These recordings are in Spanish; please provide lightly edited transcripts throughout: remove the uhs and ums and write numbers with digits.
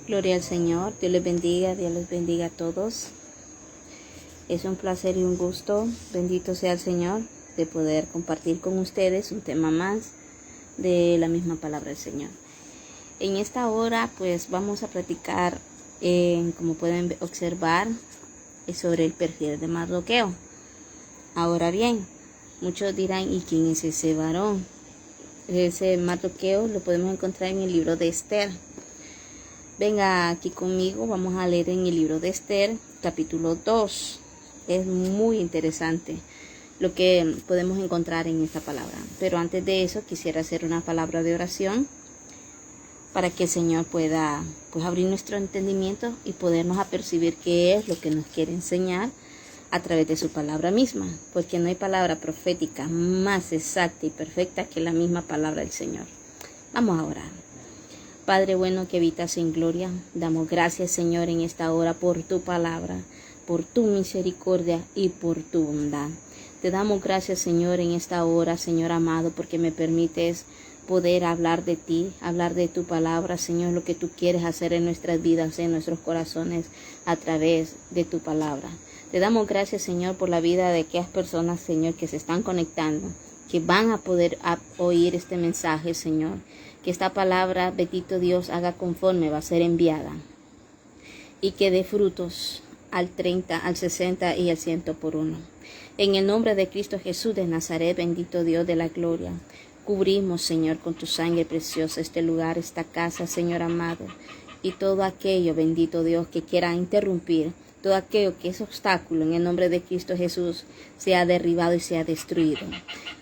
Gloria al Señor, Dios les bendiga a todos. Es un placer y un gusto, bendito sea el Señor, de poder compartir con ustedes un tema más de la misma palabra del Señor. En esta hora pues vamos a platicar, como pueden observar, sobre el perfil de Mardoqueo. Ahora bien, muchos dirán, ¿y quién es ese varón? Ese Mardoqueo lo podemos encontrar en el libro de Esther. Venga aquí conmigo, vamos a leer en el libro de Esther, capítulo 2. Es muy interesante lo que podemos encontrar en esta palabra. Pero antes de eso, quisiera hacer una palabra de oración para que el Señor pueda abrir nuestro entendimiento y podernos apercibir qué es lo que nos quiere enseñar a través de su palabra misma. Porque no hay palabra profética más exacta y perfecta que la misma palabra del Señor. Vamos a orar. Padre bueno que habitas en gloria, damos gracias, Señor, en esta hora por tu palabra, por tu misericordia y por tu bondad. Te damos gracias, Señor, en esta hora, Señor amado, porque me permites poder hablar de ti, hablar de tu palabra, Señor, lo que tú quieres hacer en nuestras vidas, en nuestros corazones, a través de tu palabra. Te damos gracias, Señor, por la vida de aquellas personas, Señor, que se están conectando, que van a poder oír este mensaje, Señor. Que esta palabra, bendito Dios, haga conforme va a ser enviada y que dé frutos al 30, al 60 y al 100 por uno. En el nombre de Cristo Jesús de Nazaret, bendito Dios de la gloria, cubrimos, Señor, con tu sangre preciosa este lugar, esta casa, Señor amado, y todo aquello, bendito Dios, que quiera interrumpir, todo aquello que es obstáculo, en el nombre de Cristo Jesús, sea derribado y sea destruido.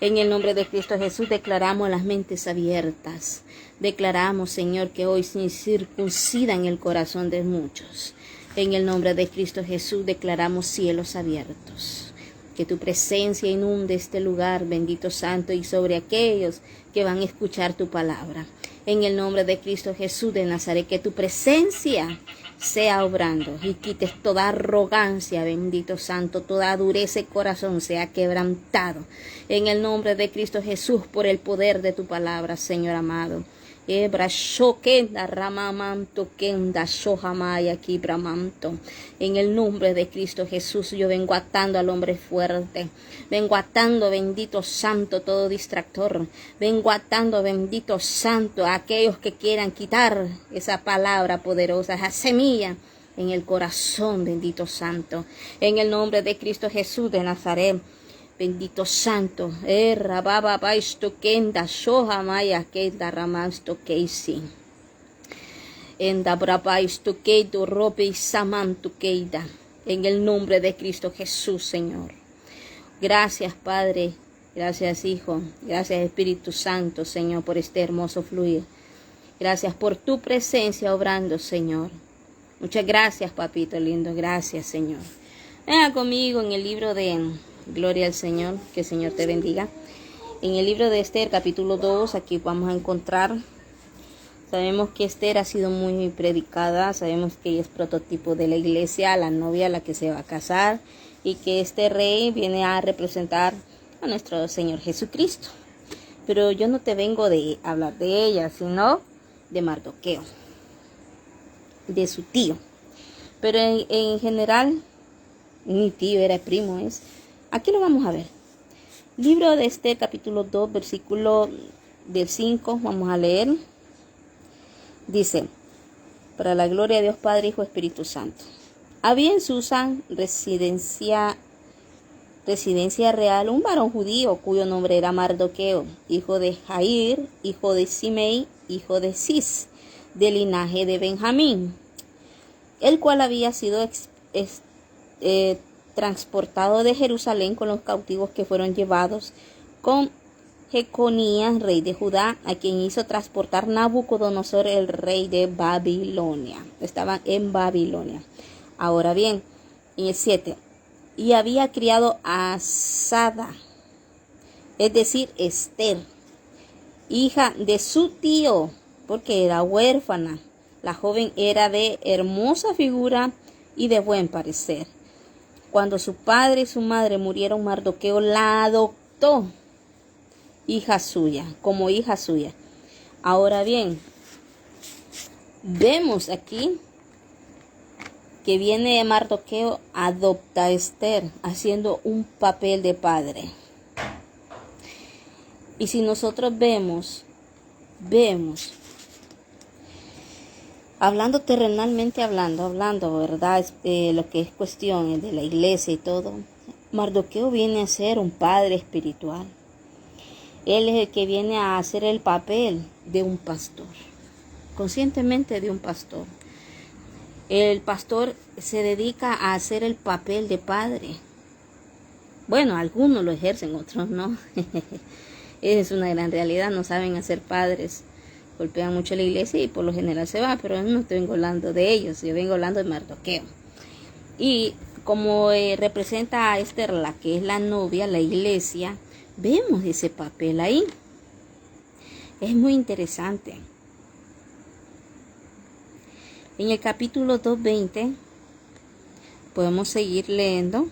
En el nombre de Cristo Jesús declaramos las mentes abiertas. Declaramos, Señor, que hoy se circuncidan el corazón de muchos. En el nombre de Cristo Jesús declaramos cielos abiertos. Que tu presencia inunde este lugar, bendito Santo, y sobre aquellos que van a escuchar tu palabra. En el nombre de Cristo Jesús de Nazaret, que tu presencia sea obrando y quites toda arrogancia, bendito Santo, toda dureza de corazón sea quebrantado. En el nombre de Cristo Jesús, por el poder de tu palabra, Señor amado. En el nombre de Cristo Jesús, yo vengo atando al hombre fuerte. Vengo atando, bendito Santo, todo distractor. Vengo atando, bendito Santo, a aquellos que quieran quitar esa palabra poderosa, esa semilla en el corazón, bendito Santo. En el nombre de Cristo Jesús de Nazaret. Bendito Santo, kenda shoha maya kenda ramasto keisi. Enda brabaisto keido robe y samanto keida. En el nombre de Cristo Jesús, Señor. Gracias, Padre. Gracias, Hijo. Gracias, Espíritu Santo, Señor, por este hermoso fluir. Gracias por tu presencia obrando, Señor. Muchas gracias, papito lindo. Gracias, Señor. Venga conmigo en el libro de Gloria al Señor, que el Señor te bendiga. En el libro de Esther, capítulo 2, aquí vamos a encontrar, sabemos que Esther ha sido muy predicada, sabemos que ella es prototipo de la iglesia, la novia a la que se va a casar, y que este rey viene a representar a nuestro Señor Jesucristo. Pero yo no te vengo de hablar de ella, sino de Mardoqueo, de su tío. Pero en general, mi tío era primo, aquí lo vamos a ver. Libro de Esther, capítulo 2, versículo del 5, vamos a leer. Dice, para la gloria de Dios Padre, Hijo, Espíritu Santo. Había en Susan, residencia real, un varón judío cuyo nombre era Mardoqueo, hijo de Jair, hijo de Simei, hijo de Cis, del linaje de Benjamín, el cual había sido transportado de Jerusalén con los cautivos que fueron llevados con Jeconías, rey de Judá, a quien hizo transportar Nabucodonosor, el rey de Babilonia. Estaban en Babilonia. Ahora bien, en el 7, y había criado a Sada, es decir, Esther, hija de su tío, porque era huérfana. La joven era de hermosa figura y de buen parecer. Cuando su padre y su madre murieron, Mardoqueo la adoptó como hija suya. Ahora bien, vemos aquí que viene Mardoqueo, adopta a Esther, haciendo un papel de padre. Y si nosotros vemos, hablando terrenalmente hablando, ¿verdad? Lo que es cuestión de la iglesia y todo, Mardoqueo viene a ser un padre espiritual. Él es el que viene a hacer el papel de un pastor, conscientemente de un pastor. El pastor se dedica a hacer el papel de padre. Bueno, algunos lo ejercen, otros no. Es una gran realidad, no saben hacer padres. Golpean mucho la iglesia y por lo general se va, pero no estoy hablando de ellos, yo vengo hablando de Mardoqueo. Y como representa a Esther, la que es la novia, la iglesia, vemos ese papel ahí. Es muy interesante. En el capítulo 2:20 podemos seguir leyendo.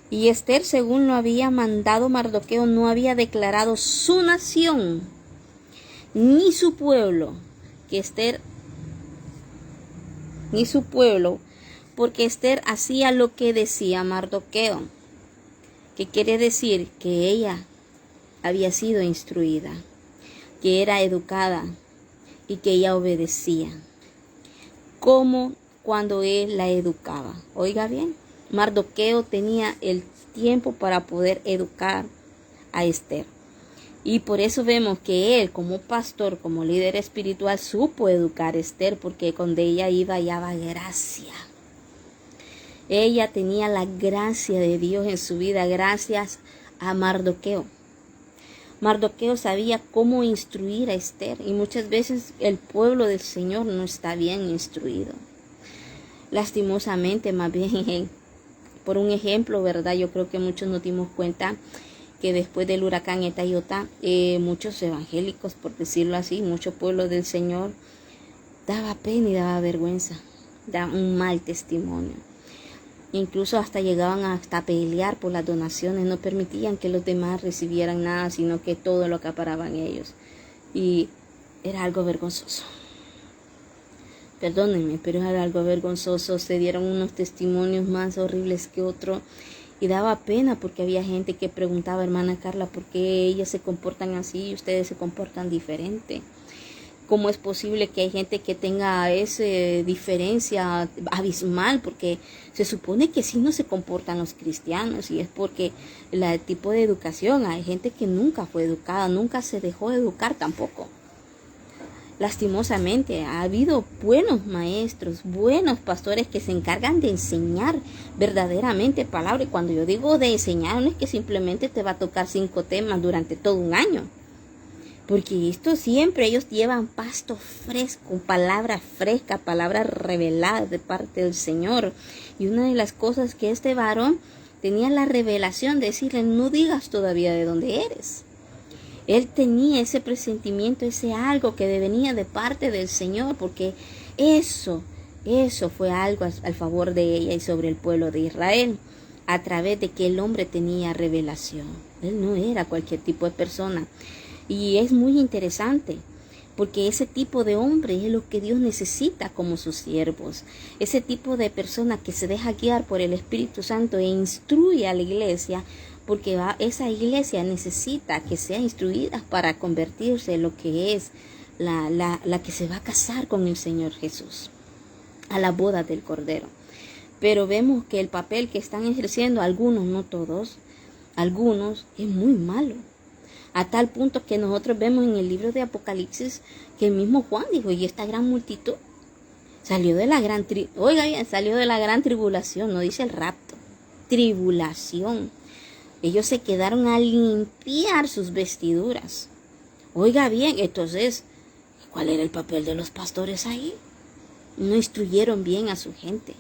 Y Esther, según lo había mandado Mardoqueo, no había declarado su nación ni su pueblo, porque Esther hacía lo que decía Mardoqueo, que quiere decir que ella había sido instruida, que era educada y que ella obedecía, como cuando él la educaba. Oiga bien, Mardoqueo tenía el tiempo para poder educar a Esther. Y por eso vemos que él, como pastor, como líder espiritual, supo educar a Esther, porque cuando ella iba, hallaba gracia. Ella tenía la gracia de Dios en su vida gracias a Mardoqueo. Mardoqueo sabía cómo instruir a Esther, y muchas veces el pueblo del Señor no está bien instruido. Lastimosamente, más bien, por un ejemplo, ¿verdad? Yo creo que muchos nos dimos cuenta que después del huracán Eta y Ota, muchos evangélicos, por decirlo así, mucho pueblo del Señor, daba pena y daba vergüenza, daba un mal testimonio. Incluso hasta llegaban hasta pelear por las donaciones, no permitían que los demás recibieran nada, sino que todo lo acaparaban ellos. Y era algo vergonzoso. Perdónenme, pero era algo vergonzoso. Se dieron unos testimonios más horribles que otros. Y daba pena porque había gente que preguntaba, hermana Carla, ¿por qué ellas se comportan así y ustedes se comportan diferente? ¿Cómo es posible que hay gente que tenga esa diferencia abismal? Porque se supone que sí no se comportan los cristianos, y es porque el tipo de educación, hay gente que nunca fue educada, nunca se dejó educar tampoco. Lastimosamente, ha habido buenos maestros, buenos pastores que se encargan de enseñar verdaderamente palabra. Y cuando yo digo de enseñar, no es que simplemente te va a tocar 5 temas durante todo un año. Porque esto siempre, ellos llevan pasto fresco, palabra fresca, palabra revelada de parte del Señor. Y una de las cosas que este varón tenía la revelación de decirle, no digas todavía de dónde eres. Él tenía ese presentimiento, ese algo que venía de parte del Señor, porque eso fue algo al favor de ella y sobre el pueblo de Israel, a través de que el hombre tenía revelación. Él no era cualquier tipo de persona. Y es muy interesante, porque ese tipo de hombre es lo que Dios necesita como sus siervos. Ese tipo de persona que se deja guiar por el Espíritu Santo e instruye a la iglesia, porque esa iglesia necesita que sea instruida para convertirse en lo que es la que se va a casar con el Señor Jesús, a la boda del Cordero. Pero vemos que el papel que están ejerciendo algunos, no todos, algunos, es muy malo. A tal punto que nosotros vemos en el libro de Apocalipsis que el mismo Juan dijo, y esta gran multitud salió de la gran salió de la gran tribulación, no dice el rapto, tribulación. Ellos se quedaron a limpiar sus vestiduras. Oiga bien, entonces, ¿cuál era el papel de los pastores ahí? No instruyeron bien a su gente.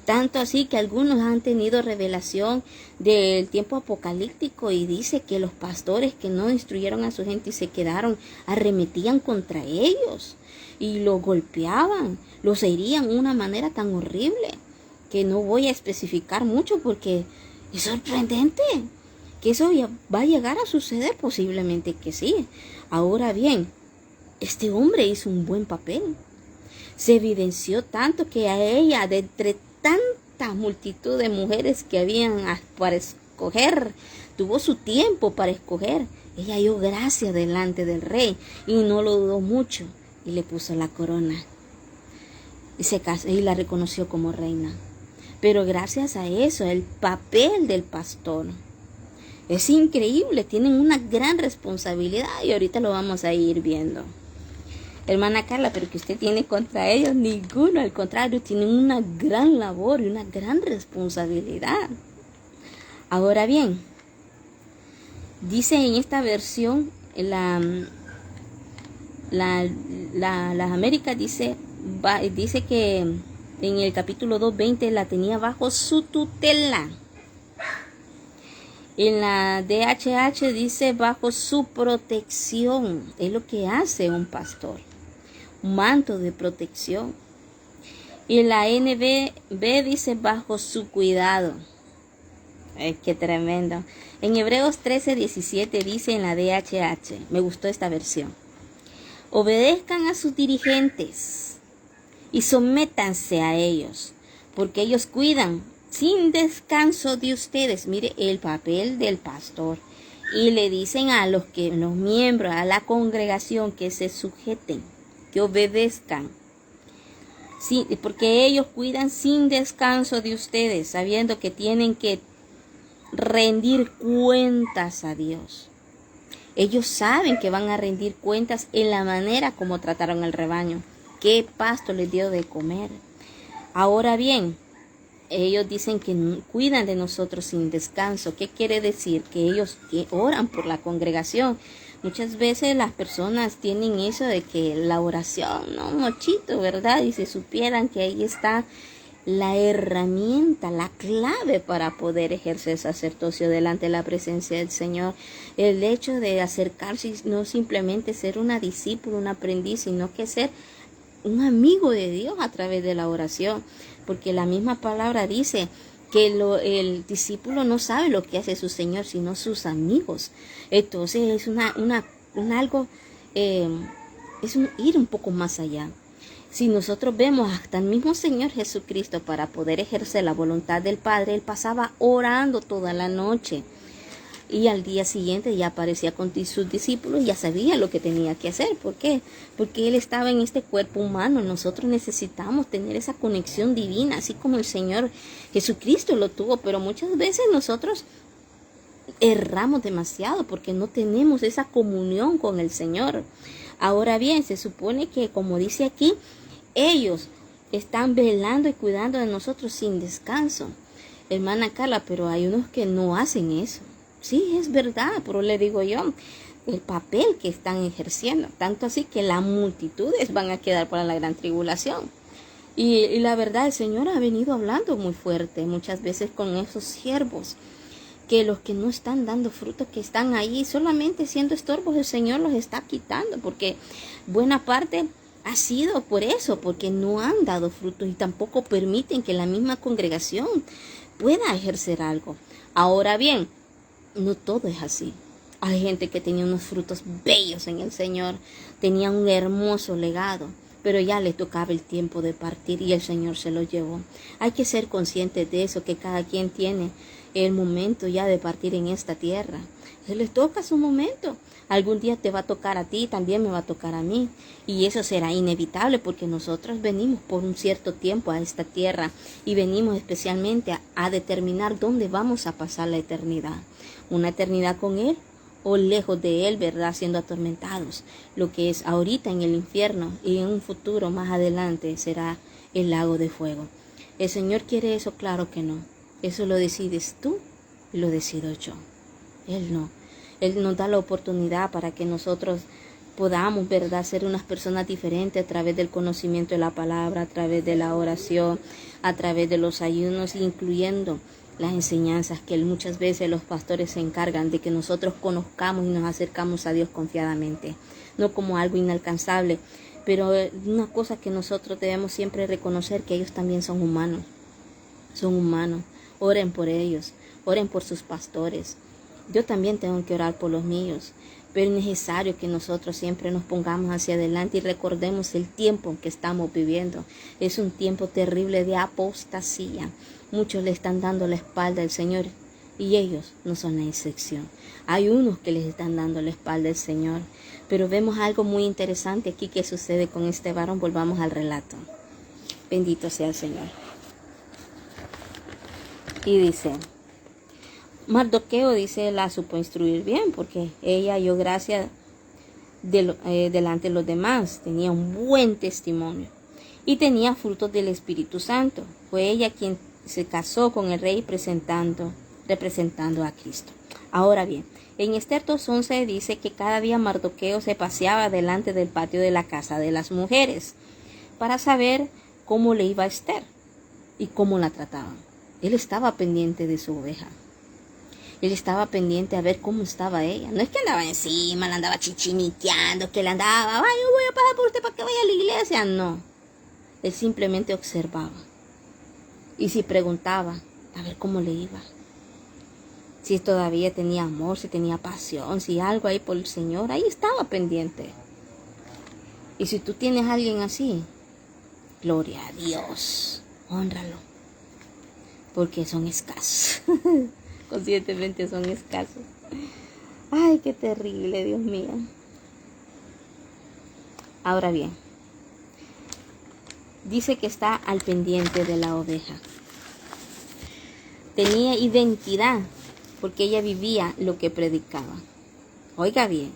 Tanto así que algunos han tenido revelación del tiempo apocalíptico y dice que los pastores que no instruyeron a su gente y se quedaron, arremetían contra ellos y los golpeaban, los herían de una manera tan horrible que no voy a especificar mucho porque es sorprendente que eso va a llegar a suceder, posiblemente que sí. Ahora bien, este hombre hizo un buen papel. Se evidenció tanto que a ella, de entre tanta multitud de mujeres que habían para escoger, tuvo su tiempo para escoger. Ella halló gracia delante del rey y no lo dudó mucho y le puso la corona y se casó y la reconoció como reina. Pero gracias a eso, el papel del pastor es increíble, tienen una gran responsabilidad y ahorita lo vamos a ir viendo. Hermana Carla, pero que usted tiene contra ellos ninguno, al contrario, tienen una gran labor y una gran responsabilidad. Ahora bien, dice en esta versión, las Américas dice que en el capítulo 2:20 la tenía bajo su tutela. En la DHH dice bajo su protección. Es lo que hace un pastor. Un manto de protección. Y la NBB dice bajo su cuidado. Qué tremendo. En Hebreos 13:17 dice en la DHH. Me gustó esta versión. Obedezcan a sus dirigentes y sométanse a ellos, porque ellos cuidan sin descanso de ustedes. Mire el papel del pastor. Y le dicen a los miembros, a la congregación, que se sujeten, que obedezcan. Sí, porque ellos cuidan sin descanso de ustedes, sabiendo que tienen que rendir cuentas a Dios. Ellos saben que van a rendir cuentas en la manera como trataron al rebaño, qué pasto les dio de comer. Ahora bien, ellos dicen que cuidan de nosotros sin descanso. ¿Qué quiere decir? Que ellos oran por la congregación. Muchas veces las personas tienen eso de que la oración, no, mochito, ¿verdad? Y si supieran que ahí está la herramienta, la clave para poder ejercer sacerdocio delante de la presencia del Señor. El hecho de acercarse, no simplemente ser una discípula, un aprendiz, sino que ser un amigo de Dios a través de la oración. Porque la misma palabra dice que el discípulo no sabe lo que hace su Señor, sino sus amigos. Entonces es es un ir un poco más allá. Si nosotros vemos hasta el mismo Señor Jesucristo, para poder ejercer la voluntad del Padre, Él pasaba orando toda la noche. Y al día siguiente ya aparecía con sus discípulos y ya sabía lo que tenía que hacer. ¿Por qué? Porque Él estaba en este cuerpo humano. Nosotros necesitamos tener esa conexión divina, así como el Señor Jesucristo lo tuvo. Pero muchas veces nosotros erramos demasiado porque no tenemos esa comunión con el Señor. Ahora bien, se supone que, como dice aquí, ellos están velando y cuidando de nosotros sin descanso. Hermana Carla, pero hay unos que no hacen eso. Sí, es verdad, pero le digo yo, el papel que están ejerciendo, tanto así que las multitudes van a quedar para la gran tribulación. Y la verdad, el Señor ha venido hablando muy fuerte muchas veces con esos siervos, que los que no están dando fruto, que están ahí solamente siendo estorbos, el Señor los está quitando, porque buena parte ha sido por eso, porque no han dado fruto y tampoco permiten que la misma congregación pueda ejercer algo. Ahora bien, no todo es así. Hay gente que tenía unos frutos bellos en el Señor, tenía un hermoso legado, pero ya le tocaba el tiempo de partir y el Señor se lo llevó. Hay que ser conscientes de eso, que cada quien tiene el momento ya de partir en esta tierra. Se les toca su momento. Algún día te va a tocar a ti, también me va a tocar a mí. Y eso será inevitable porque nosotros venimos por un cierto tiempo a esta tierra y venimos especialmente a determinar dónde vamos a pasar la eternidad. Una eternidad con Él o lejos de Él, ¿verdad? Siendo atormentados. Lo que es ahorita en el infierno y en un futuro más adelante será el lago de fuego. ¿El Señor quiere eso? Claro que no. Eso lo decides tú y lo decido yo. Él no. Él nos da la oportunidad para que nosotros podamos, ¿verdad?, ser unas personas diferentes a través del conocimiento de la palabra, a través de la oración, a través de los ayunos, incluyendo las enseñanzas que muchas veces los pastores se encargan de que nosotros conozcamos y nos acercamos a Dios confiadamente, no como algo inalcanzable, pero una cosa que nosotros debemos siempre reconocer, que ellos también son humanos. Oren por ellos, oren por sus pastores, Yo también tengo que orar por los míos. Pero es necesario que nosotros siempre nos pongamos hacia adelante y recordemos el tiempo que estamos viviendo. Es un tiempo terrible de apostasía. Muchos le están dando la espalda al Señor y ellos no son la excepción. Hay unos que les están dando la espalda al Señor. Pero vemos algo muy interesante aquí que sucede con este varón. Volvamos al relato. Bendito sea el Señor. Y dice... Mardoqueo, dice, la supo instruir bien porque ella halló gracia delante de los demás. Tenía un buen testimonio y tenía frutos del Espíritu Santo. Fue ella quien se casó con el rey representando a Cristo. Ahora bien, en Esther 2:11 dice que cada día Mardoqueo se paseaba delante del patio de la casa de las mujeres para saber cómo le iba a Esther y cómo la trataban. Él estaba pendiente de su oveja. Él estaba pendiente a ver cómo estaba ella. No es que andaba encima, la andaba chichiniqueando, que le andaba, ay, yo voy a pasar por usted para que vaya a la iglesia. No. Él simplemente observaba. Y si preguntaba, a ver cómo le iba. Si todavía tenía amor, si tenía pasión, si algo ahí por el Señor, ahí estaba pendiente. Y si tú tienes a alguien así, gloria a Dios, hónralo. Porque son escasos. Conscientemente son escasos. Ay, qué terrible, Dios mío. Ahora bien, dice que está al pendiente de la oveja. Tenía identidad porque ella vivía lo que predicaba. Oiga bien.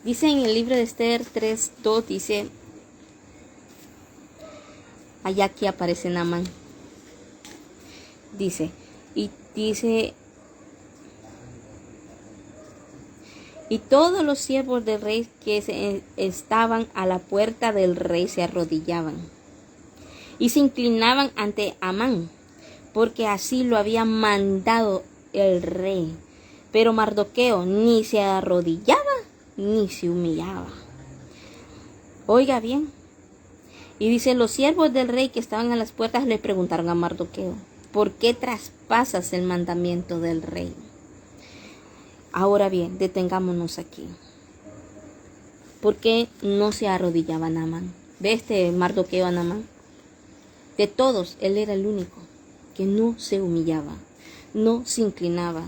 Dice en el libro de Esther 3:2, dice, allá aquí aparece Naamán. Dice, y todos los siervos del rey que estaban a la puerta del rey se arrodillaban y se inclinaban ante Amán, porque así lo había mandado el rey. Pero Mardoqueo ni se arrodillaba ni se humillaba. Oiga bien. Y dice, los siervos del rey que estaban a las puertas le preguntaron a Mardoqueo, ¿por qué traspasas el mandamiento del rey? Ahora bien, detengámonos aquí. ¿Por qué no se arrodillaba Naamán? ¿Ve este Mardoqueo a Naamán? De todos, él era el único que no se humillaba, no se inclinaba.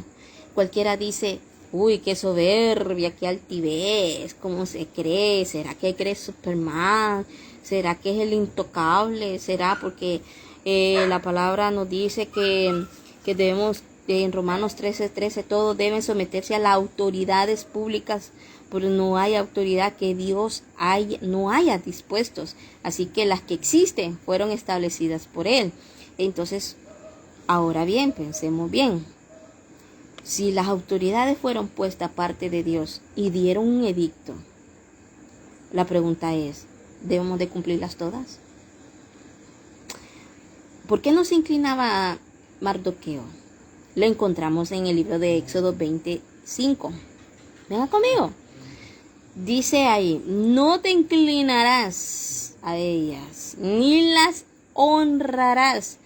Cualquiera dice, uy, qué soberbia, qué altivez, ¿cómo se cree? ¿Será que cree Superman? ¿Será que es el intocable? ¿Será porque la palabra nos dice que debemos, en Romanos 13:13, todos deben someterse a las autoridades públicas, pero no hay autoridad que Dios no haya dispuestos. Así que las que existen fueron establecidas por Él. Entonces, ahora bien, pensemos bien. Si las autoridades fueron puestas aparte de Dios y dieron un edicto, la pregunta es, ¿debemos de cumplirlas todas? ¿Por qué no se inclinaba Mardoqueo? Lo encontramos en el libro de Éxodo 25. Venga conmigo. Dice ahí, no te inclinarás a ellas, ni las honrarás,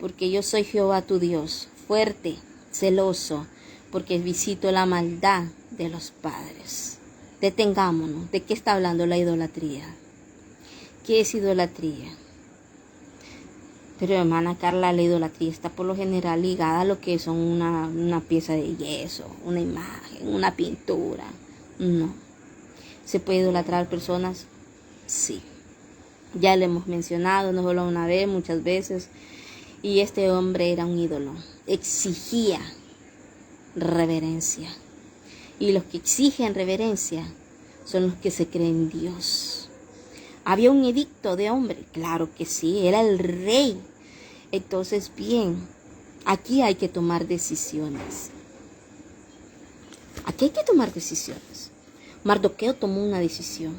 porque yo soy Jehová tu Dios, fuerte, celoso, porque visito la maldad de los padres. Detengámonos. ¿De qué está hablando la idolatría? ¿Qué es idolatría? Pero hermana Carla, la idolatría está por lo general ligada a lo que son una pieza de yeso, una imagen, una pintura. No. ¿Se puede idolatrar personas? Sí. Ya lo hemos mencionado, no solo una vez, muchas veces. Y este hombre era un ídolo. Exigía reverencia. Y los que exigen reverencia son los que se creen Dios. ¿Había un edicto de hombre? Claro que sí, era el rey. Entonces, bien, aquí hay que tomar decisiones. Aquí hay que tomar decisiones. Mardoqueo tomó una decisión.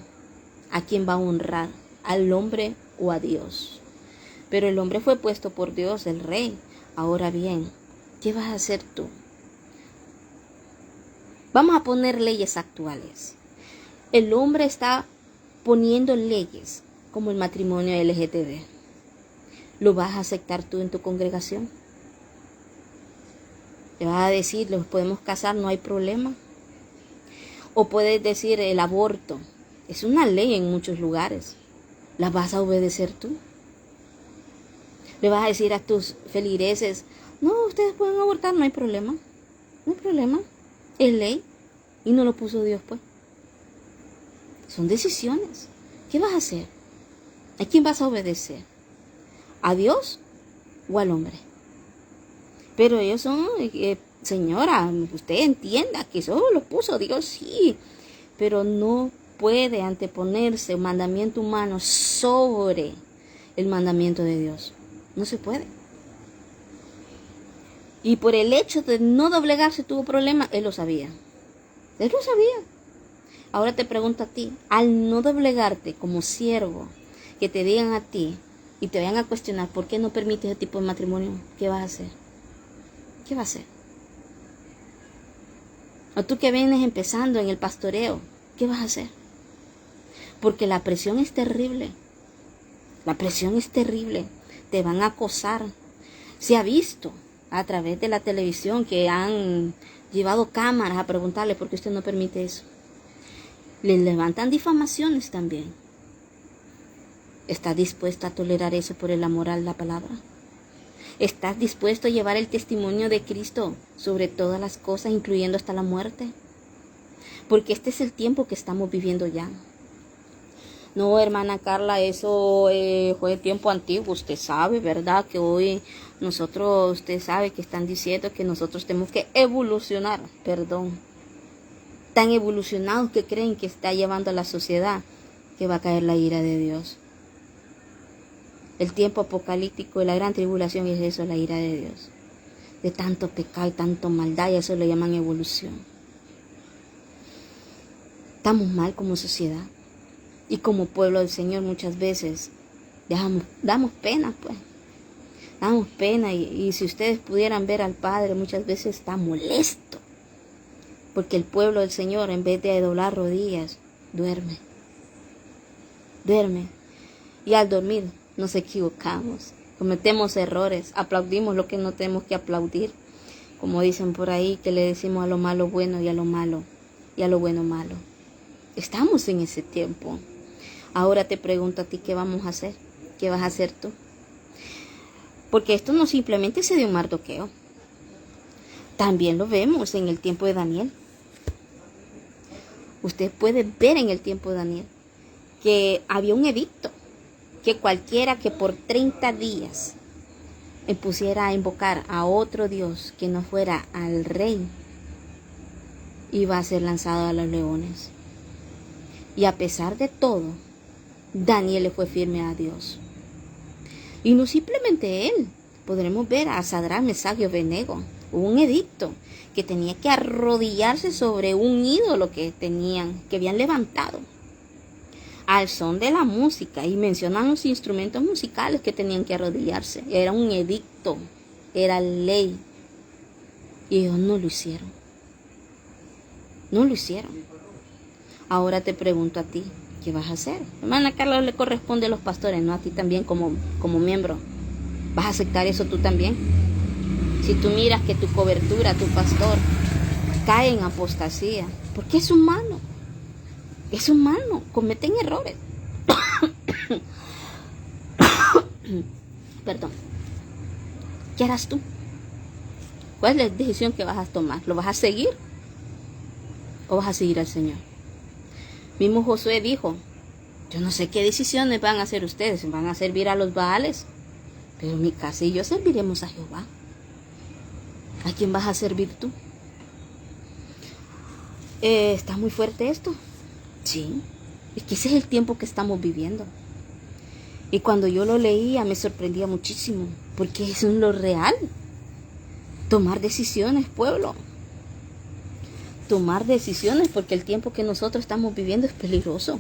¿A quién va a honrar? ¿Al hombre o a Dios? Pero el hombre fue puesto por Dios, el rey. Ahora bien, ¿qué vas a hacer tú? Vamos a poner leyes actuales. El hombre está poniendo leyes como el matrimonio LGTB. ¿Lo vas a aceptar tú en tu congregación? Le vas a decir, los podemos casar, no hay problema. O puedes decir el aborto. Es una ley en muchos lugares. ¿La vas a obedecer tú? Le vas a decir a tus feligreses, no, ustedes pueden abortar, no hay problema. No hay problema. Es ley. Y no lo puso Dios, pues. Son decisiones. ¿Qué vas a hacer? ¿A quién vas a obedecer? ¿A Dios o al hombre? Pero ellos son, señora, usted entienda que eso lo puso Dios, sí. Pero no puede anteponerse un mandamiento humano sobre el mandamiento de Dios. No se puede. Y por el hecho de no doblegarse tuvo problema, él lo sabía. Él lo sabía. Ahora te pregunto a ti, al no doblegarte como siervo, que te digan a ti y te vayan a cuestionar por qué no permites ese tipo de matrimonio, ¿qué vas a hacer? ¿Qué vas a hacer? O tú que vienes empezando en el pastoreo, ¿qué vas a hacer? Porque la presión es terrible. La presión es terrible. Te van a acosar. Se ha visto a través de la televisión que han llevado cámaras a preguntarle por qué usted no permite eso. Les levantan difamaciones también. ¿Estás dispuesto a tolerar eso por el amor a la palabra? ¿Estás dispuesto a llevar el testimonio de Cristo sobre todas las cosas, incluyendo hasta la muerte? Porque este es el tiempo que estamos viviendo ya. No, hermana Carla, eso fue tiempo antiguo. Usted sabe, ¿verdad? Que hoy nosotros, usted sabe que están diciendo que nosotros tenemos que evolucionar. Perdón. Tan evolucionados que creen que está llevando a la sociedad que va a caer la ira de Dios. El tiempo apocalíptico y la gran tribulación es eso, la ira de Dios. De tanto pecado y tanto maldad, y eso lo llaman evolución. Estamos mal como sociedad. Y como pueblo del Señor muchas veces damos pena, pues. Damos pena y si ustedes pudieran ver al Padre, muchas veces está molesto. Porque el pueblo del Señor, en vez de doblar rodillas, duerme. Duerme. Y al dormir nos equivocamos. Cometemos errores. Aplaudimos lo que no tenemos que aplaudir. Como dicen por ahí, que le decimos a lo malo bueno y a lo malo. Y a lo bueno malo. Estamos en ese tiempo. Ahora te pregunto a ti, ¿qué vamos a hacer? ¿Qué vas a hacer tú? Porque esto no simplemente se dio un mardoqueo. También lo vemos en el tiempo de Daniel. Usted puede ver en el tiempo de Daniel que había un edicto, que cualquiera que por 30 días pusiera a invocar a otro Dios que no fuera al rey, iba a ser lanzado a los leones. Y a pesar de todo, Daniel le fue firme a Dios. Y no simplemente él, podremos ver a Sadrach, Mesach y Abednego. Hubo un edicto que tenía que arrodillarse sobre un ídolo que habían levantado. Al son de la música, y mencionan los instrumentos musicales que tenían que arrodillarse. Era un edicto, era ley. Y ellos no lo hicieron. No lo hicieron. Ahora te pregunto a ti, ¿qué vas a hacer? Hermana Carla, le corresponde a los pastores, no a ti también como miembro. ¿Vas a aceptar eso tú también? Si tú miras que tu cobertura, tu pastor, cae en apostasía, porque es humano. Es humano, cometen errores. Perdón. ¿Qué harás tú? ¿Cuál es la decisión que vas a tomar? ¿Lo vas a seguir o vas a seguir al Señor? Mismo Josué dijo, yo no sé qué decisiones van a hacer ustedes, van a servir a los Baales, pero mi casa y yo serviremos a Jehová. ¿A quién vas a servir tú? ¿Está muy fuerte esto? Sí, es que ese es el tiempo que estamos viviendo. Y cuando yo lo leía me sorprendía muchísimo, porque eso es lo real. Tomar decisiones, pueblo. Tomar decisiones, porque el tiempo que nosotros estamos viviendo es peligroso.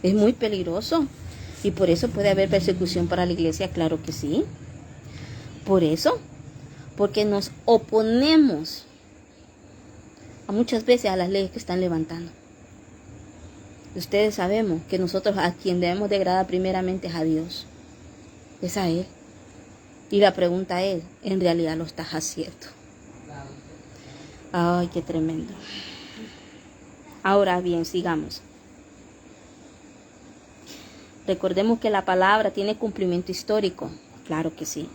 Es muy peligroso. Y por eso puede haber persecución para la iglesia, claro que sí. Por eso, porque nos oponemos a muchas veces a las leyes que están levantando. Ustedes sabemos que nosotros a quien debemos de agradar primeramente es a Dios. Es a Él. Y la pregunta es, ¿en realidad lo estás haciendo? Ay, qué tremendo. Ahora bien, sigamos. Recordemos que la palabra tiene cumplimiento histórico, claro que sí,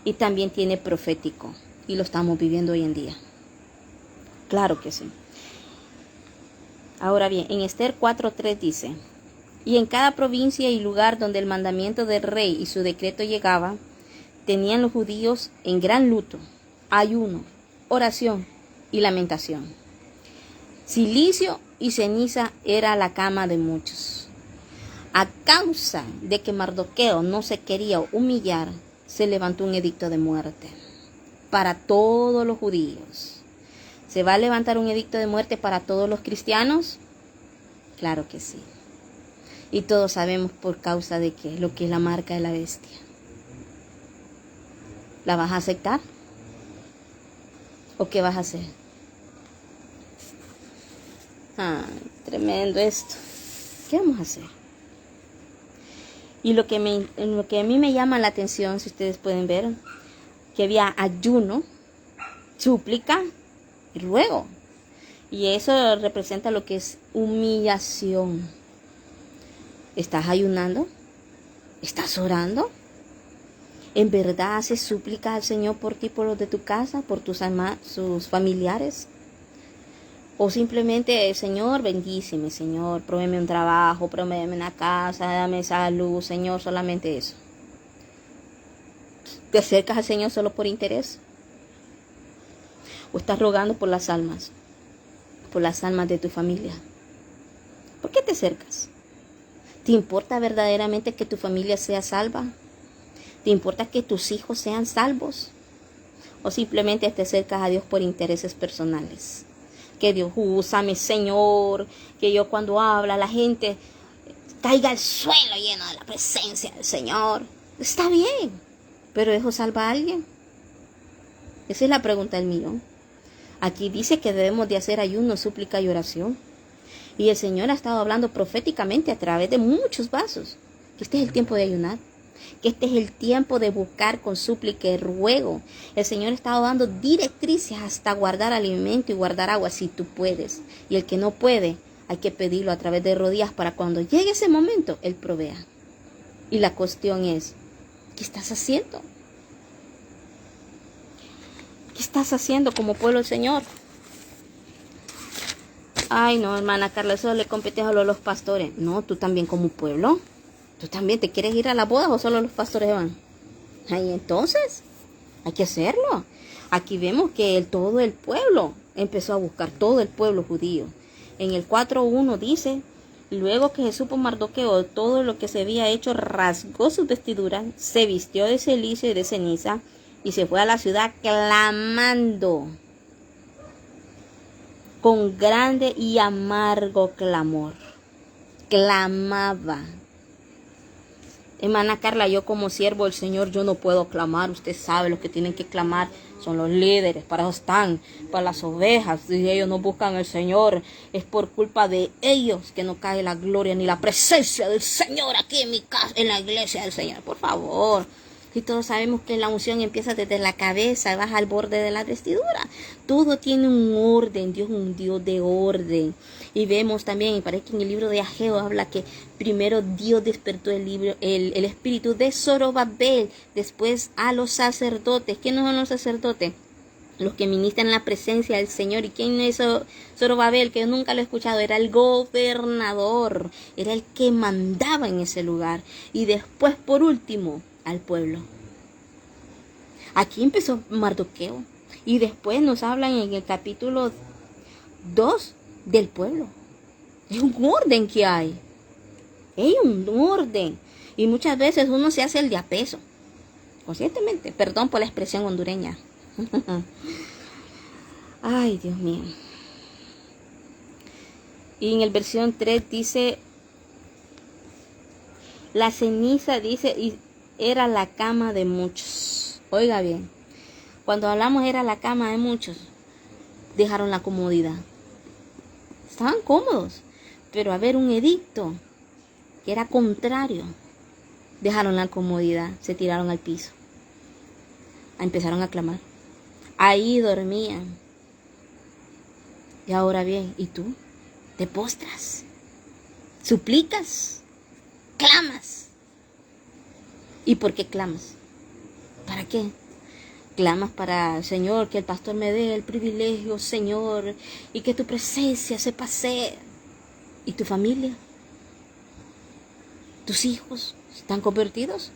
y también tiene profético, y lo estamos viviendo hoy en día, claro que sí. Ahora bien, en Esther 4:3 dice: y en cada provincia y lugar donde el mandamiento del rey y su decreto llegaba, tenían los judíos en gran luto, ayuno, oración y lamentación. Silicio y ceniza era la cama de muchos. A causa de que Mardoqueo no se quería humillar, se levantó un edicto de muerte para todos los judíos. ¿Se va a levantar un edicto de muerte para todos los cristianos? Claro que sí. Y todos sabemos por causa de qué, lo que es la marca de la bestia. ¿La vas a aceptar? ¿O qué vas a hacer? Tremendo esto. ¿Qué vamos a hacer? Y lo que a mí me llama la atención, si ustedes pueden ver, que había ayuno, súplica y ruego. Y eso representa lo que es humillación. ¿Estás ayunando? ¿Estás orando? ¿En verdad haces súplica al Señor por ti, por los de tu casa, por sus familiares? O simplemente, Señor, bendíceme, Señor, provéeme un trabajo, provéeme una casa, dame salud, Señor, solamente eso. ¿Te acercas al Señor solo por interés? ¿O estás rogando por las almas de tu familia? ¿Por qué te acercas? ¿Te importa verdaderamente que tu familia sea salva? ¿Te importa que tus hijos sean salvos? ¿O simplemente te acercas a Dios por intereses personales? Que Dios úsame, Señor, que yo cuando habla la gente caiga al suelo lleno de la presencia del Señor. Está bien, pero ¿eso salva a alguien? Esa es la pregunta del millón. Aquí dice que debemos de hacer ayuno, súplica y oración. Y el Señor ha estado hablando proféticamente a través de muchos vasos, que este es el tiempo de ayunar, que este es el tiempo de buscar con súplica y ruego. El Señor ha estado dando directrices hasta guardar alimento y guardar agua si tú puedes. Y el que no puede, hay que pedirlo a través de rodillas para cuando llegue ese momento, Él provea. Y la cuestión es, ¿qué estás haciendo? ¿Qué estás haciendo como pueblo del Señor? Ay, no, hermana Carla, eso le compete a los pastores. No, tú también como pueblo. ¿Tú también te quieres ir a la boda o solo los pastores van? Ay, entonces, hay que hacerlo. Aquí vemos que todo el pueblo empezó a buscar, todo el pueblo judío. En el 4:1 dice: luego que supo Mardoqueo todo lo que se había hecho, rasgó sus vestiduras, se vistió de cilicio y de ceniza y se fue a la ciudad clamando con grande y amargo clamor. Clamaba. Hermana Carla, yo como siervo del Señor, yo no puedo clamar. Usted sabe, los que tienen que clamar son los líderes, para eso están, para las ovejas. Si ellos no buscan al Señor, es por culpa de ellos que no cae la gloria ni la presencia del Señor aquí en mi casa, en la iglesia del Señor. Por favor. Y todos sabemos que la unción empieza desde la cabeza y baja al borde de la vestidura. Todo tiene un orden. Dios es un Dios de orden. Y vemos también, y parece que en el libro de Ageo habla que primero Dios despertó el espíritu de Zorobabel, después a los sacerdotes. ¿Quiénes son los sacerdotes? Los que ministran en la presencia del Señor. ¿Y quién es Zorobabel? Que yo nunca lo he escuchado. Era el gobernador. Era el que mandaba en ese lugar. Y después, por último, al pueblo. Aquí empezó Mardoqueo. Y después nos hablan en el capítulo 2 del pueblo. Es un orden que hay. Hay un orden. Y muchas veces uno se hace el de a peso. Conscientemente. Perdón por la expresión hondureña. Ay, Dios mío. Y en el versión 3 dice: la ceniza, dice, y era la cama de muchos. Oiga bien, cuando hablamos era la cama de muchos, dejaron la comodidad. Estaban cómodos, pero a ver un edicto que era contrario, dejaron la comodidad, se tiraron al piso, empezaron a clamar. Ahí dormían. Y ahora bien, ¿y tú? ¿Te postras? ¿Suplicas? ¿Clamas? ¿Y por qué clamas? ¿Para qué? Clamas para, Señor, que el pastor me dé el privilegio, Señor, y que tu presencia se pase. ¿Y tu familia? ¿Tus hijos están convertidos?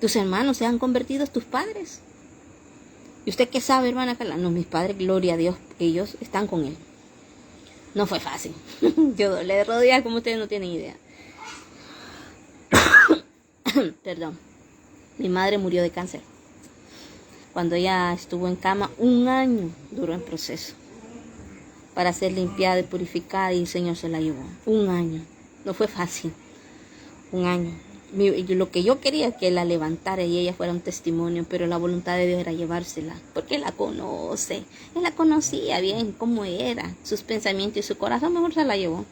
¿Tus hermanos se han convertido? ¿Tus padres? ¿Y usted qué sabe, hermana Carla? No, mis padres, gloria a Dios, ellos están con él. No fue fácil. Yo doblé de rodillas como ustedes no tienen idea. Perdón. Mi madre murió de cáncer. Cuando ella estuvo en cama, 1 año duró el proceso para ser limpiada y purificada, y el Señor se la llevó. 1 año. No fue fácil. 1 año. Lo que yo quería es que la levantara y ella fuera un testimonio, pero la voluntad de Dios era llevársela, porque Él la conoce. Él la conocía bien, cómo era, sus pensamientos y su corazón, mejor se la llevó.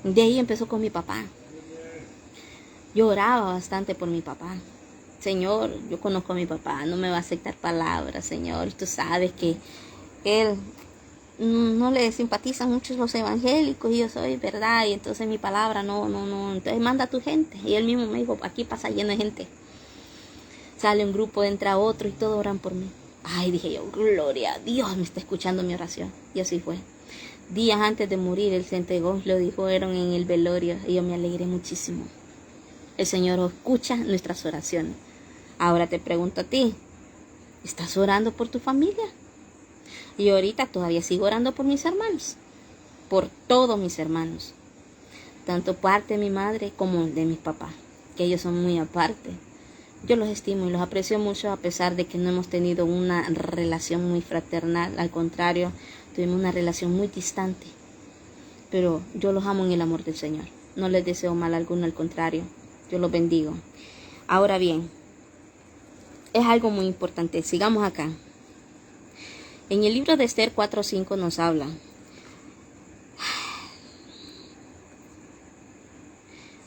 De ahí empezó con mi papá. Yo oraba bastante por mi papá. Señor, yo conozco a mi papá, no me va a aceptar palabras, Señor. Tú sabes que él no le simpatizan muchos los evangélicos y yo soy verdad, y entonces mi palabra no. Entonces manda a tu gente. Y él mismo me dijo, aquí pasa lleno de gente. Sale un grupo, entra otro y todos oran por mí. Ay, dije yo, gloria a Dios, me está escuchando mi oración. Y así fue. Días antes de morir, él se entregó, lo dijeron en el velorio, y yo me alegré muchísimo. El Señor escucha nuestras oraciones. Ahora te pregunto a ti, ¿estás orando por tu familia? Y ahorita todavía sigo orando por mis hermanos, por todos mis hermanos, tanto parte de mi madre como de mis papás, que ellos son muy aparte. Yo los estimo y los aprecio mucho, a pesar de que no hemos tenido una relación muy fraternal. Al contrario, tuvimos una relación muy distante. Pero yo los amo en el amor del Señor. No les deseo mal alguno, al contrario, yo los bendigo. Ahora bien, es algo muy importante. Sigamos acá. En el libro de Esther 4:5 nos habla.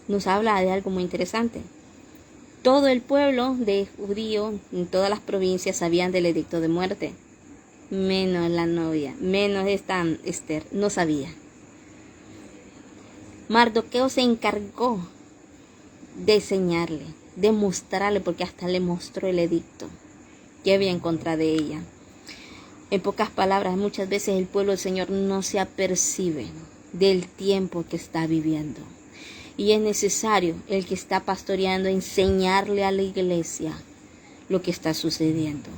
Nos habla de algo muy interesante. Todo el pueblo de judío en todas las provincias sabían del edicto de muerte. Menos la novia, menos esta Esther, no sabía. Mardoqueo se encargó de enseñarle, de mostrarle, porque hasta le mostró el edicto que había en contra de ella. En pocas palabras, muchas veces el pueblo del Señor no se apercibe del tiempo que está viviendo. Y es necesario el que está pastoreando enseñarle a la iglesia lo que está sucediendo.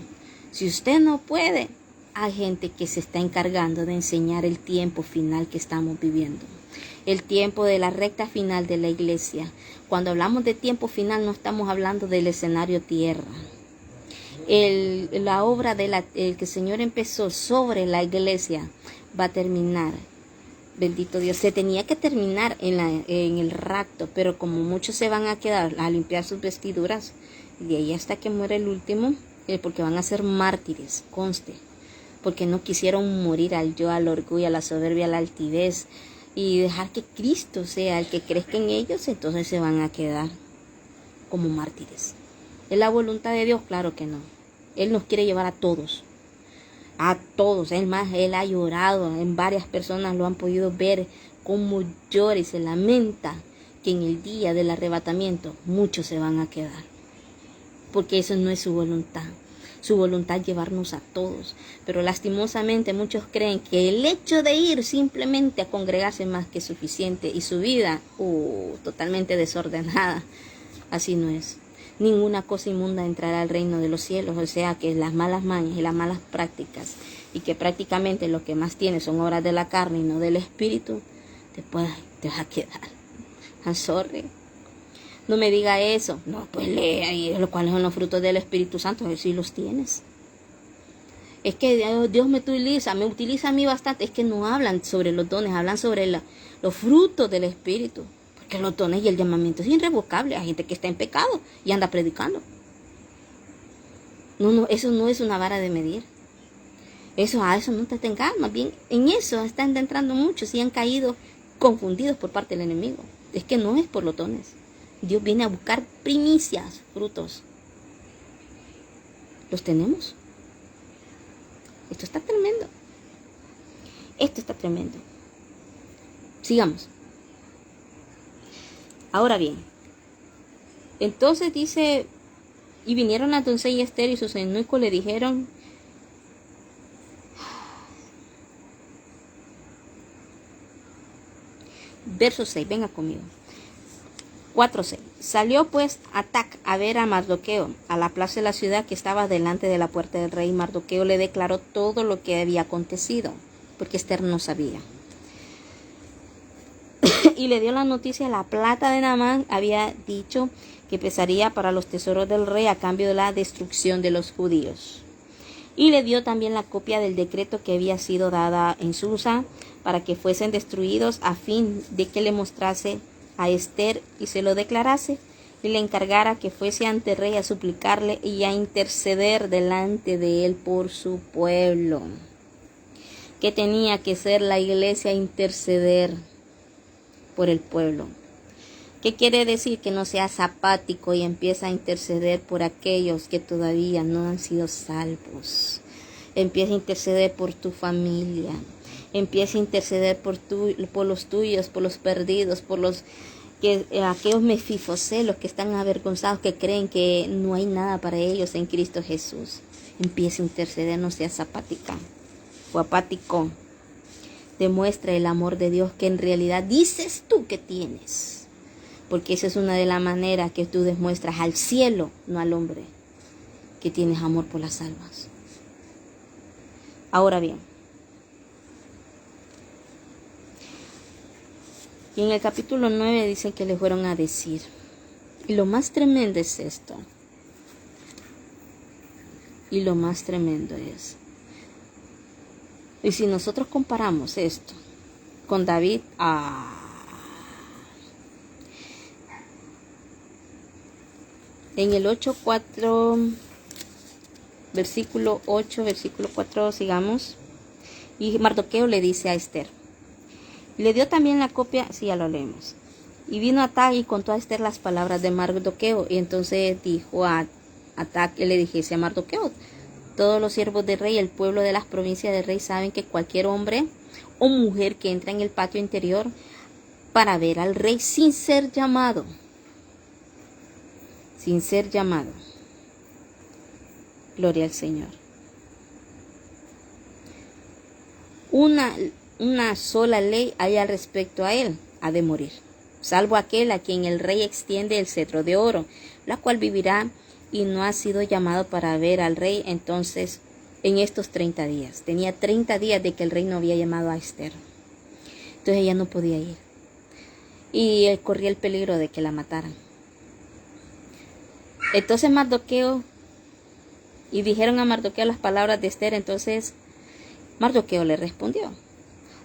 Si usted no puede, hay gente que se está encargando de enseñar el tiempo final que estamos viviendo. El tiempo de la recta final de la iglesia. Cuando hablamos de tiempo final no estamos hablando del escenario tierra. La obra el que el Señor empezó sobre la iglesia va a terminar. Bendito Dios. Se tenía que terminar en el rapto, pero como muchos se van a quedar a limpiar sus vestiduras, de ahí hasta que muere el último, porque van a ser mártires, conste, porque no quisieron morir al yo, al orgullo, a la soberbia, a la altivez, y dejar que Cristo sea el que crezca en ellos, entonces se van a quedar como mártires. ¿Es la voluntad de Dios? Claro que no. Él nos quiere llevar a todos. A todos. Es más, Él ha llorado. En varias personas lo han podido ver cómo llora y se lamenta que en el día del arrebatamiento muchos se van a quedar. Porque eso no es su voluntad. Su voluntad es llevarnos a todos. Pero lastimosamente muchos creen que el hecho de ir simplemente a congregarse es más que suficiente. Y su vida, totalmente desordenada. Así no es. Ninguna cosa inmunda entrará al reino de los cielos. O sea que las malas mañas y las malas prácticas, y que prácticamente lo que más tienes son obras de la carne y no del espíritu, te vas a quedar. I'm sorry. No me diga eso. No, pues lea y cuáles son los frutos del Espíritu Santo. A ver si los tienes. Es que Dios me utiliza a mí bastante. Es que no hablan sobre los dones, hablan sobre los frutos del Espíritu. Porque los dones y el llamamiento es irrevocable. Hay gente que está en pecado y anda predicando. No, eso no es una vara de medir. Eso no te tengas. Más bien, en eso están entrando muchos y han caído confundidos por parte del enemigo. Es que no es por los dones. Dios viene a buscar primicias, frutos. ¿Los tenemos? Esto está tremendo. Esto está tremendo. Sigamos. Ahora bien, entonces dice, y vinieron la doncella Esther y sus eunucos le dijeron, verso 6, venga conmigo. 4:6. Salió pues Atac a ver a Mardoqueo a la plaza de la ciudad que estaba delante de la puerta del rey. Mardoqueo le declaró todo lo que había acontecido, porque Esther no sabía. Y le dio la noticia: la plata de Naamán había dicho que pesaría para los tesoros del rey a cambio de la destrucción de los judíos. Y le dio también la copia del decreto que había sido dada en Susa para que fuesen destruidos, a fin de que le mostrase a Esther y se lo declarase, y le encargara que fuese ante el rey a suplicarle y a interceder delante de él por su pueblo. Que tenía que ser la iglesia interceder por el pueblo. ¿Qué quiere decir? Que no seas apático y empieza a interceder por aquellos que todavía no han sido salvos. Empieza a interceder por tu familia. Empieza a interceder por los tuyos, por los perdidos, por aquellos mefifoselos que están avergonzados, que creen que no hay nada para ellos en Cristo Jesús. Empieza a interceder, no seas apática o apático. Demuestra el amor de Dios que en realidad dices tú que tienes. Porque esa es una de las maneras que tú demuestras al cielo, no al hombre, que tienes amor por las almas. Ahora bien, y en el capítulo 9 dicen que le fueron a decir. Y lo más tremendo es esto. Y lo más tremendo es. Y si nosotros comparamos esto con David, en el 8:4, versículo 8, versículo 4, sigamos. Y Mardoqueo le dice a Esther. Le dio también la copia, sí, ya lo leemos. Y vino Atac y contó a Esther las palabras de Mardoqueo. Y entonces dijo a Atac, que le dijese a Mardoqueo: todos los siervos del rey, el pueblo de las provincias del rey, saben que cualquier hombre o mujer que entra en el patio interior para ver al rey sin ser llamado, gloria al Señor, una sola ley hay al respecto a él: ha de morir, salvo aquel a quien el rey extiende el cetro de oro, la cual vivirá y no ha sido llamado para ver al rey. Entonces, en estos 30 días, tenía 30 días de que el rey no había llamado a Esther. Entonces ella no podía ir. Y él corría el peligro de que la mataran. Entonces Mardoqueo, y dijeron a Mardoqueo las palabras de Esther. Entonces Mardoqueo le respondió: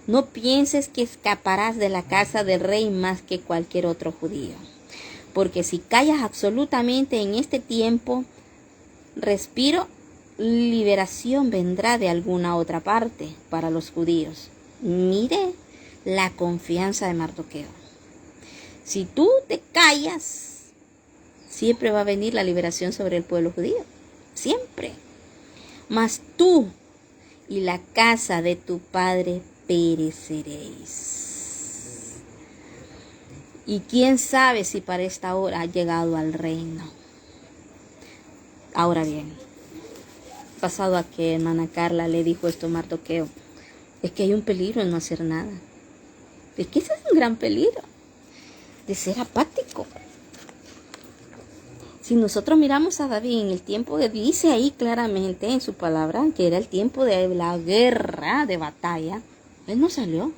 no pienses que escaparás de la casa del rey más que cualquier otro judío. Porque si callas absolutamente en este tiempo, respiro, liberación vendrá de alguna otra parte para los judíos. Mire la confianza de Mardoqueo. Si tú te callas, siempre va a venir la liberación sobre el pueblo judío. Siempre. Mas tú y la casa de tu padre pereceréis. Y quién sabe si para esta hora ha llegado al reino. Ahora bien, pasado a que hermana Carla le dijo esto a Mardoqueo, es que hay un peligro en no hacer nada. Es que ese es un gran peligro, de ser apático. Si nosotros miramos a David en el tiempo que dice ahí claramente en su palabra que era el tiempo de la guerra, de batalla, él no salió.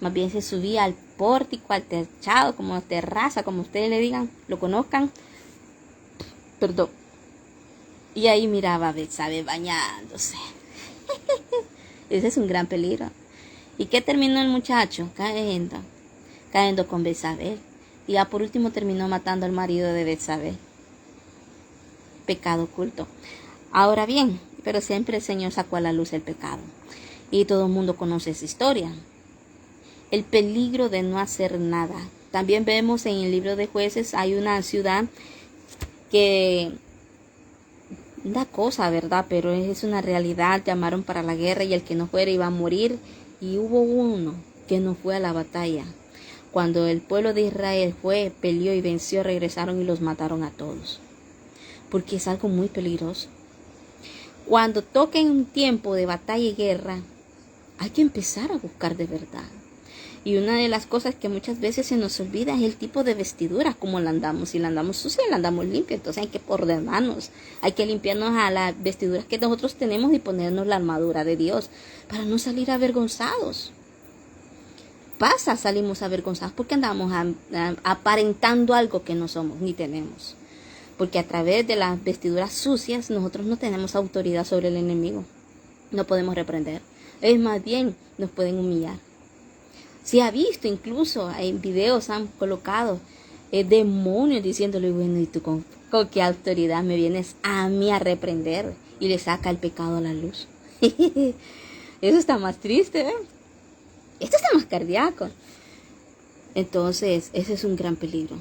Más bien se subía al pórtico, al techado, como terraza, como ustedes le digan, lo conozcan. Perdón. Y ahí miraba a Betsabé bañándose. Ese es un gran peligro. ¿Y qué terminó el muchacho? Cayendo con Betsabé. Y ya por último terminó matando al marido de Betsabé. Pecado oculto. Ahora bien, pero siempre el Señor sacó a la luz el pecado. Y todo el mundo conoce esa historia. El peligro de no hacer nada. También vemos en el libro de Jueces, hay una ciudad que da cosa, ¿verdad? Pero es una realidad. Llamaron para la guerra y el que no fuera iba a morir. Y hubo uno que no fue a la batalla. Cuando el pueblo de Israel fue, peleó y venció, regresaron y los mataron a todos. Porque es algo muy peligroso. Cuando toquen un tiempo de batalla y guerra, hay que empezar a buscar de verdad. Y una de las cosas que muchas veces se nos olvida es el tipo de vestidura, cómo la andamos. Si la andamos sucia, la andamos limpia. Entonces hay que ordenarnos. Hay que limpiarnos a las vestiduras que nosotros tenemos y ponernos la armadura de Dios para no salir avergonzados. Salimos avergonzados porque andamos aparentando algo que no somos ni tenemos. Porque a través de las vestiduras sucias nosotros no tenemos autoridad sobre el enemigo. No podemos reprender. Es más bien, nos pueden humillar. Se ha visto incluso, en videos han colocado demonios diciéndole, bueno, ¿y tú con qué autoridad me vienes a mí a reprender? Y le saca el pecado a la luz. Eso está más triste, ¿eh? Esto está más cardíaco. Entonces, ese es un gran peligro.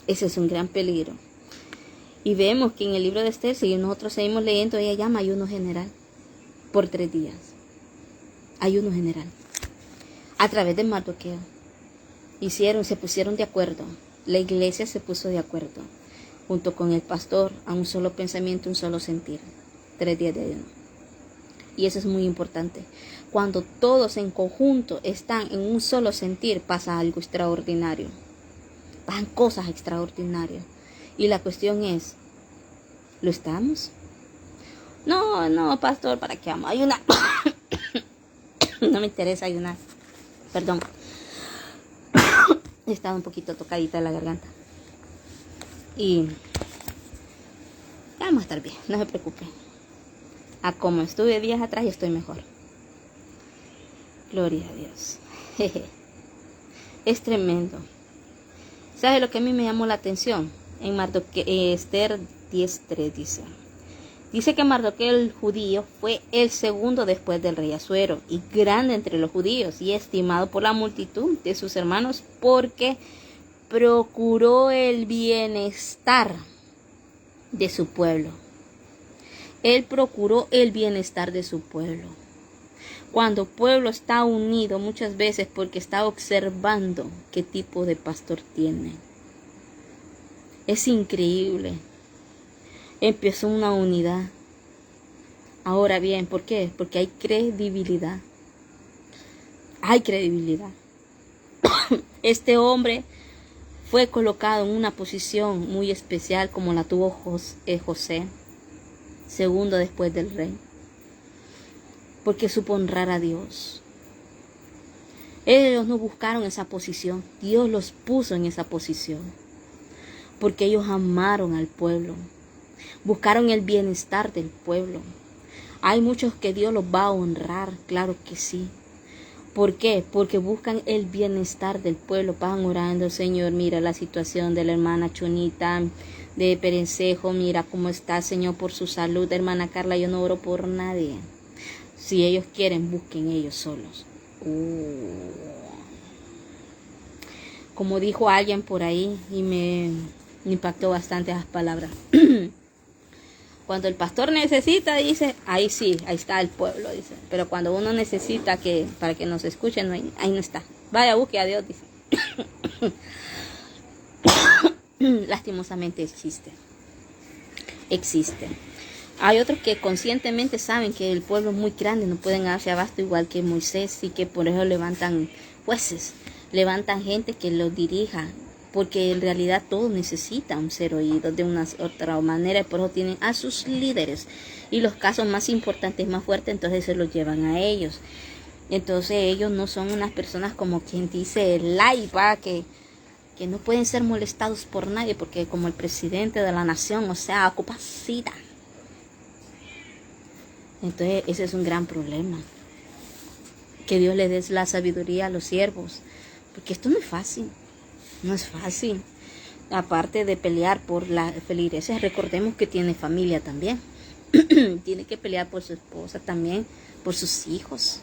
Ese es un gran peligro. Y vemos que en el libro de Esther, si nosotros seguimos leyendo, ella llama ayuno general por 3 días. Ayuno general. A través de Mardoqueo. Se pusieron de acuerdo. La iglesia se puso de acuerdo. Junto con el pastor, a un solo pensamiento, un solo sentir. 3 días de ayuno. Y eso es muy importante. Cuando todos en conjunto están en un solo sentir, pasa algo extraordinario. Pasan cosas extraordinarias. Y la cuestión es, ¿lo estamos? No, pastor, ¿para qué vamos a ayunar? No me interesa ayunar. Perdón. Estaba un poquito tocadita de la garganta. Y ya vamos a estar bien, no se preocupe. A como estuve días atrás, ya estoy mejor. Gloria a Dios. Es tremendo. ¿Sabe lo que a mí me llamó la atención? En Esther 10:3 dice. Dice que Mardoqueo el judío fue el segundo después del rey Asuero y grande entre los judíos y estimado por la multitud de sus hermanos porque procuró el bienestar de su pueblo. Él procuró el bienestar de su pueblo. Cuando el pueblo está unido muchas veces porque está observando qué tipo de pastor tiene. Es increíble. Empezó una unidad. Ahora bien, ¿por qué? Porque hay credibilidad. Hay credibilidad. Este hombre fue colocado en una posición muy especial como la tuvo José, segundo después del rey. Porque supo honrar a Dios. Ellos no buscaron esa posición. Dios los puso en esa posición. Porque ellos amaron al pueblo. Buscaron el bienestar del pueblo. Hay muchos que Dios los va a honrar, claro que sí. ¿Por qué? Porque buscan el bienestar del pueblo. Van orando, Señor, mira la situación de la hermana Chonita de Perencejo, mira cómo está, Señor, por su salud. Hermana Carla, yo no oro por nadie. Si ellos quieren, busquen ellos solos. Como dijo alguien por ahí, y me impactó bastante esas palabras. Cuando el pastor necesita, dice, ahí sí, ahí está el pueblo, dice. Pero cuando uno necesita para que nos escuchen, ahí no está. Vaya, busque a Dios, dice. Lastimosamente existe. Hay otros que conscientemente saben que el pueblo es muy grande, no pueden darse abasto igual que Moisés, y que por eso levantan jueces, levantan gente que los dirija, porque en realidad todos necesitan ser oídos de una otra manera, y por eso tienen a sus líderes, y los casos más importantes, más fuertes, entonces se los llevan a ellos. Entonces ellos no son unas personas como quien dice que no pueden ser molestados por nadie, porque como el presidente de la nación, o sea, ocupa sida. Entonces ese es un gran problema. Que Dios le dé la sabiduría a los siervos, porque esto no es fácil. No es fácil. Aparte de pelear por la feligresía, recordemos que tiene familia también. Tiene que pelear por su esposa también, por sus hijos.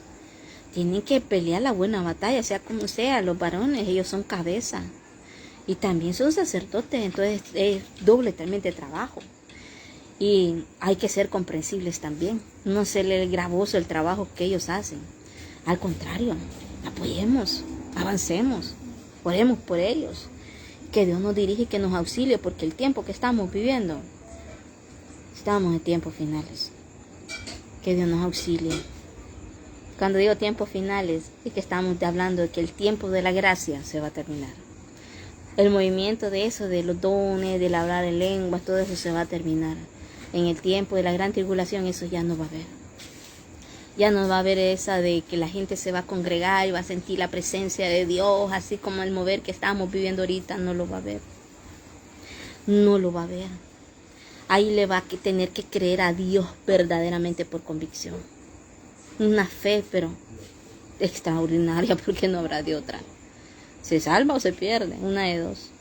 Tienen que pelear la buena batalla, sea como sea. Los varones, ellos son cabeza. Y también son sacerdotes, entonces es doblemente trabajo. Y hay que ser comprensibles también. No serle gravoso el trabajo que ellos hacen. Al contrario, apoyemos, avancemos, oremos por ellos. Que Dios nos dirija y que nos auxilie, porque el tiempo que estamos viviendo, estamos en tiempos finales. Que Dios nos auxilie. Cuando digo tiempos finales, es que estamos hablando de que el tiempo de la gracia se va a terminar. El movimiento de eso, de los dones, del hablar en lenguas, todo eso se va a terminar. En el tiempo de la gran tribulación eso ya no va a haber. Ya no va a haber esa de que la gente se va a congregar y va a sentir la presencia de Dios, así como el mover que estamos viviendo ahorita, no lo va a ver. No lo va a ver. Ahí le va a tener que creer a Dios verdaderamente por convicción. Una fe, pero extraordinaria, porque no habrá de otra. ¿Se salva o se pierde? Una de dos.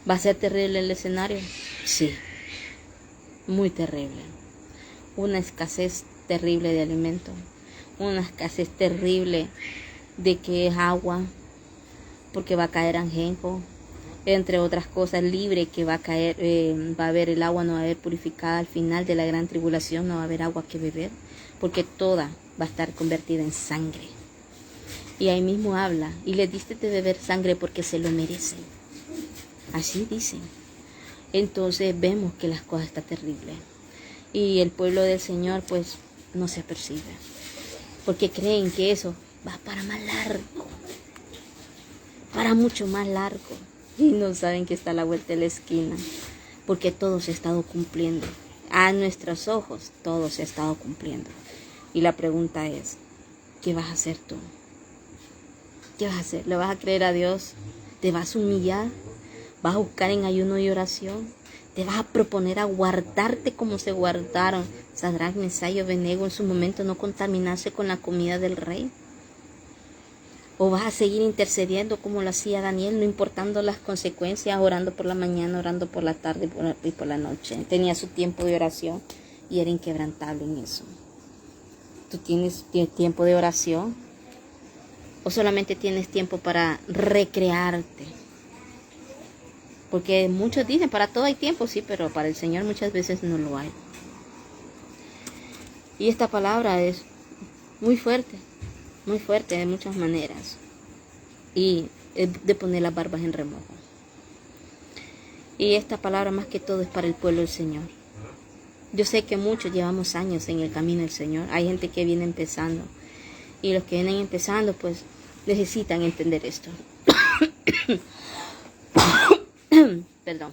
¿Va a ser terrible el escenario? Sí. Muy terrible. Una escasez terrible de alimento. Una escasez terrible de que es agua, porque va a caer ajenjo, entre otras cosas, libre que va a caer, va a haber el agua, no va a haber purificada al final de la gran tribulación, no va a haber agua que beber, porque toda va a estar convertida en sangre. Y ahí mismo habla, y les diste de beber sangre porque se lo merecen. Así dicen. Entonces vemos que las cosas están terribles. Y el pueblo del Señor pues no se apercibe, porque creen que eso va para más largo, para mucho más largo. Y no saben que está a la vuelta de la esquina, porque todo se ha estado cumpliendo. A nuestros ojos todo se ha estado cumpliendo. Y la pregunta es, ¿qué vas a hacer tú? ¿Qué vas a hacer? ¿Le vas a creer a Dios? ¿Te vas a humillar? ¿Vas a buscar en ayuno y oración? ¿Te vas a proponer a guardarte como se guardaron Sadrach, Mesach y Abednego en su momento, no contaminarse con la comida del rey? ¿O vas a seguir intercediendo como lo hacía Daniel, no importando las consecuencias, orando por la mañana, orando por la tarde y por la noche? Tenía su tiempo de oración y era inquebrantable en eso. ¿Tú tienes tiempo de oración? ¿O solamente tienes tiempo para recrearte? Porque muchos dicen, para todo hay tiempo, sí, pero para el Señor muchas veces no lo hay. Y esta palabra es muy fuerte de muchas maneras. Y es de poner las barbas en remojo. Y esta palabra más que todo es para el pueblo del Señor. Yo sé que muchos llevamos años en el camino del Señor. Hay gente que viene empezando. Y los que vienen empezando, pues, necesitan entender esto. Perdón.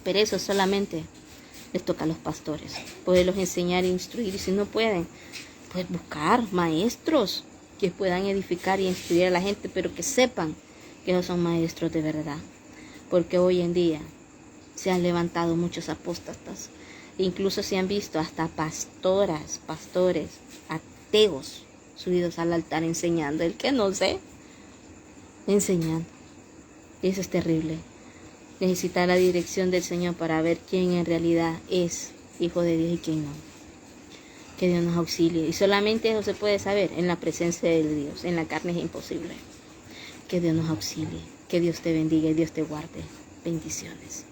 Pero eso solamente les toca a los pastores. Poderlos enseñar e instruir. Y si no pueden, pues buscar maestros que puedan edificar y instruir a la gente, pero que sepan que no son maestros de verdad. Porque hoy en día se han levantado muchos apóstatas. Incluso se han visto hasta pastores ateos subidos al altar enseñando. El que no sé, enseñando. Y eso es terrible. Necesitar la dirección del Señor para ver quién en realidad es hijo de Dios y quién no. Que Dios nos auxilie. Y solamente eso se puede saber en la presencia de Dios. En la carne es imposible. Que Dios nos auxilie. Que Dios te bendiga y Dios te guarde. Bendiciones.